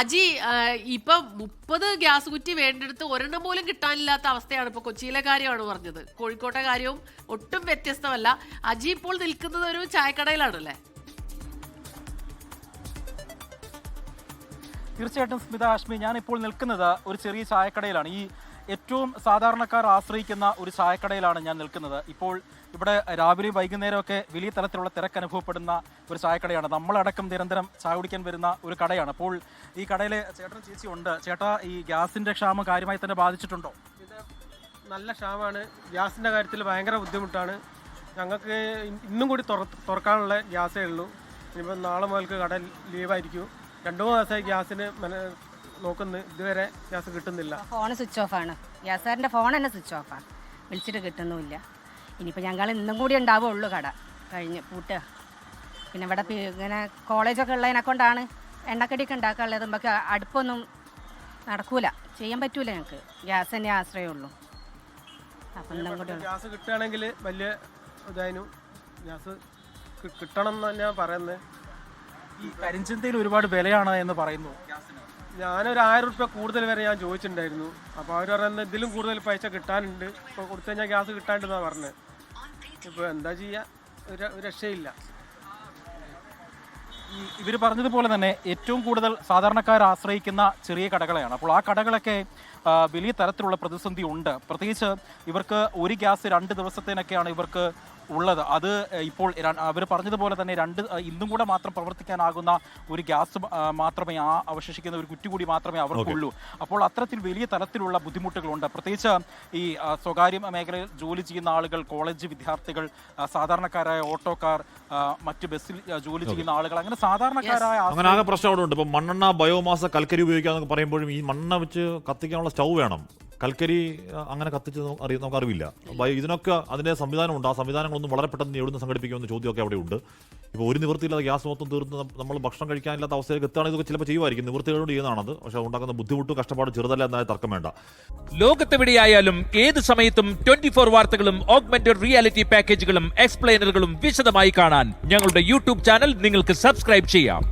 അജി ഇപ്പൊ 30 ഗ്യാസ് കുറ്റി വേണ്ടെടുത്ത് ഒരെണ്ണം പോലും കിട്ടാനില്ലാത്ത അവസ്ഥയാണ്. ഇപ്പൊ കൊച്ചിയിലെ കാര്യമാണ് പറഞ്ഞത്. കോഴിക്കോട്ടെ കാര്യവും ഒട്ടും വ്യത്യസ്തമല്ല. അജി ഇപ്പോൾ നിൽക്കുന്നത് ഒരു ചായക്കടയിലാണല്ലേ? തീർച്ചയായിട്ടും സ്മിത, ഹാഷ്മി, ഞാനിപ്പോൾ നിൽക്കുന്നത് ഒരു ചെറിയ ചായക്കടയിലാണ്. ഈ ഏറ്റവും സാധാരണക്കാർ ആശ്രയിക്കുന്ന ഒരു ചായക്കടയിലാണ് ഞാൻ നിൽക്കുന്നത്. ഇപ്പോൾ ഇവിടെ രാവിലെ വൈകുന്നേരമൊക്കെ വലിയ തരത്തിലുള്ള തിരക്ക് അനുഭവപ്പെടുന്ന ഒരു ചായക്കടയാണ്. നമ്മളടക്കം നിരന്തരം ചായ കുടിക്കാൻ വരുന്ന ഒരു കടയാണ്. അപ്പോൾ ഈ കടയിലെ ചേട്ടൻ ചേച്ചി ഉണ്ട്. ചേട്ടാ, ഈ ഗ്യാസിന്റെ ക്ഷാമം കാര്യമായി തന്നെ ബാധിച്ചിട്ടുണ്ടോ? ഇത് നല്ല ക്ഷാമമാണ്. ഗ്യാസിൻ്റെ കാര്യത്തിൽ ഭയങ്കര ബുദ്ധിമുട്ടാണ്. ഞങ്ങൾക്ക് ഇന്നും കൂടി തുറക്കാനുള്ള ഗ്യാസേ ഉള്ളൂ. ഇനിയിപ്പോൾ നാളെ മുതൽക്ക് കട ലീവായിരിക്കും. 2-3 ദിവസമായി ഗ്യാസിന് നോക്കുന്നു, ഇതുവരെ ഗ്യാസ് കിട്ടുന്നില്ല. ഫോൺ സ്വിച്ച് ഓഫാണ്. ഗ്യാസുകാരൻ്റെ ഫോൺ തന്നെ സ്വിച്ച് ഓഫാണ്. വിളിച്ചിട്ട് കിട്ടുന്നുമില്ല. ഇനിയിപ്പോൾ ഞങ്ങൾ ഇന്നും കൂടി ഉണ്ടാവുള്ളൂ കട കഴിഞ്ഞ് പൂട്ടുക. പിന്നെ ഇവിടെ ഇങ്ങനെ കോളേജൊക്കെ ഉള്ളതിനെ കൊണ്ടാണ് എണ്ണക്കടിയൊക്കെ ഉണ്ടാക്കാനുള്ളത്. നമുക്ക് അടുപ്പൊന്നും നടക്കൂല, ചെയ്യാൻ പറ്റൂല. ഞങ്ങൾക്ക് ഗ്യാസ് തന്നെ ആശ്രയമുള്ളൂ. അപ്പം ഇന്നും കൂടി ഗ്യാസ് കിട്ടുകയാണെങ്കിൽ വലിയ ഇതായിരുന്നു. ഗ്യാസ് കിട്ടണം എന്ന് തന്നെയാണ് പറയുന്നത്. ഈ കരിഞ്ചന്തയിൽ ഒരുപാട് വിലയാണ് എന്ന് പറയുന്നു ഗ്യാസിന്. ഞാനൊരു 1000 രൂപ കൂടുതൽ വരെ ഞാൻ ചോദിച്ചിട്ടുണ്ടായിരുന്നു. അപ്പോൾ അവർ പറയുന്നത് ഇതിലും കൂടുതൽ പൈസ കിട്ടാനുണ്ട്, ഇപ്പോൾ കൊടുത്തു കഴിഞ്ഞാൽ ഗ്യാസ് കിട്ടാണ്ടെന്നാണ് പറഞ്ഞത്. ഇപ്പോൾ എന്താ ചെയ്യുക, ഒരു രക്ഷയില്ല. ഇവർ പറഞ്ഞതുപോലെ തന്നെ ഏറ്റവും കൂടുതൽ സാധാരണക്കാർ ആശ്രയിക്കുന്ന ചെറിയ കടകളെയാണ്. അപ്പോൾ ആ കടകളൊക്കെ വലിയ തരത്തിലുള്ള പ്രതിസന്ധി ഉണ്ട്. പ്രത്യേകിച്ച് ഇവർക്ക് ഒരു ഗ്യാസ് 2 ദിവസത്തേനൊക്കെയാണ് ഇവർക്ക് ഉള്ളത്. അത് ഇപ്പോൾ അവർ പറഞ്ഞതുപോലെ തന്നെ ഇന്നും കൂടെ മാത്രം പ്രവർത്തിക്കാനാകുന്ന ഒരു ഗ്യാസ് മാത്രമേ അവശേഷിക്കുന്ന ഒരു കുറ്റി കൂടി മാത്രമേ അവർക്കുള്ളൂ. അപ്പോൾ അത്തരത്തിൽ വലിയ തരത്തിലുള്ള ബുദ്ധിമുട്ടുകളുണ്ട്. പ്രത്യേകിച്ച് ഈ സ്വകാര്യ മേഖലയിൽ ജോലി ചെയ്യുന്ന ആളുകൾ, കോളേജ് വിദ്യാർത്ഥികൾ, സാധാരണക്കാരായ ഓട്ടോക്കാർ, മറ്റ് ബസ്സിൽ ജോലി ചെയ്യുന്ന ആളുകൾ, അങ്ങനെ സാധാരണക്കാരായ അങ്ങനെ ആകെ പ്രശ്നം അവിടെ ഉണ്ട്. ഇപ്പം മണ്ണെണ്ണ, ബയോമാസ്, കൽക്കരി ഉപയോഗിക്കാന്നൊക്കെ പറയുമ്പോഴും ഈ മണ്ണെണ്ണ വെച്ച് കത്തിക്കാനുള്ള സ്റ്റൗ വേണം. കൽക്കരി അങ്ങനെ കത്തിച്ച് നമുക്ക് അറിവില്ല. ഇതിനൊക്കെ അതിൻ്റെ സംവിധാനമുണ്ട്. ആ സംവിധാനങ്ങളൊന്നും വളരെ പെട്ടെന്ന് എവിടുന്ന് സംഘടിപ്പിക്കുമെന്ന ചോദ്യമൊക്കെ അവിടെ ഉണ്ട്. ഇപ്പോൾ ഒരു നിവൃത്തിയില്ലാതെ ഗ്യാസ് മൊത്തം തീർന്ന് നമ്മൾ ഭക്ഷണം കഴിക്കാനില്ലാത്ത അവസ്ഥയിലേക്ക് എത്തുകയാണെങ്കിൽ ഇതൊക്കെ ചിലപ്പോൾ ചെയ്യുമായിരിക്കും. നിവൃത്തികളോട് ചെയ്യുന്നതാണത്. പക്ഷേ ഉണ്ടാക്കുന്ന ബുദ്ധിമുട്ടും കഷ്ടപ്പാടും ചെറുതല്ല എന്നാലും തർക്കം വേണ്ട. ലോകത്തെവിടെയായാലും ഏത് സമയത്തും 24 വാർത്തകളും ഓഗ്മെന്റഡ് റിയാലിറ്റി പാക്കേജുകളും എക്സ്പ്ലെയിനറുകളും വിശദമായി കാണാൻ ഞങ്ങളുടെ യൂട്യൂബ് ചാനൽ നിങ്ങൾക്ക് സബ്സ്ക്രൈബ് ചെയ്യാം.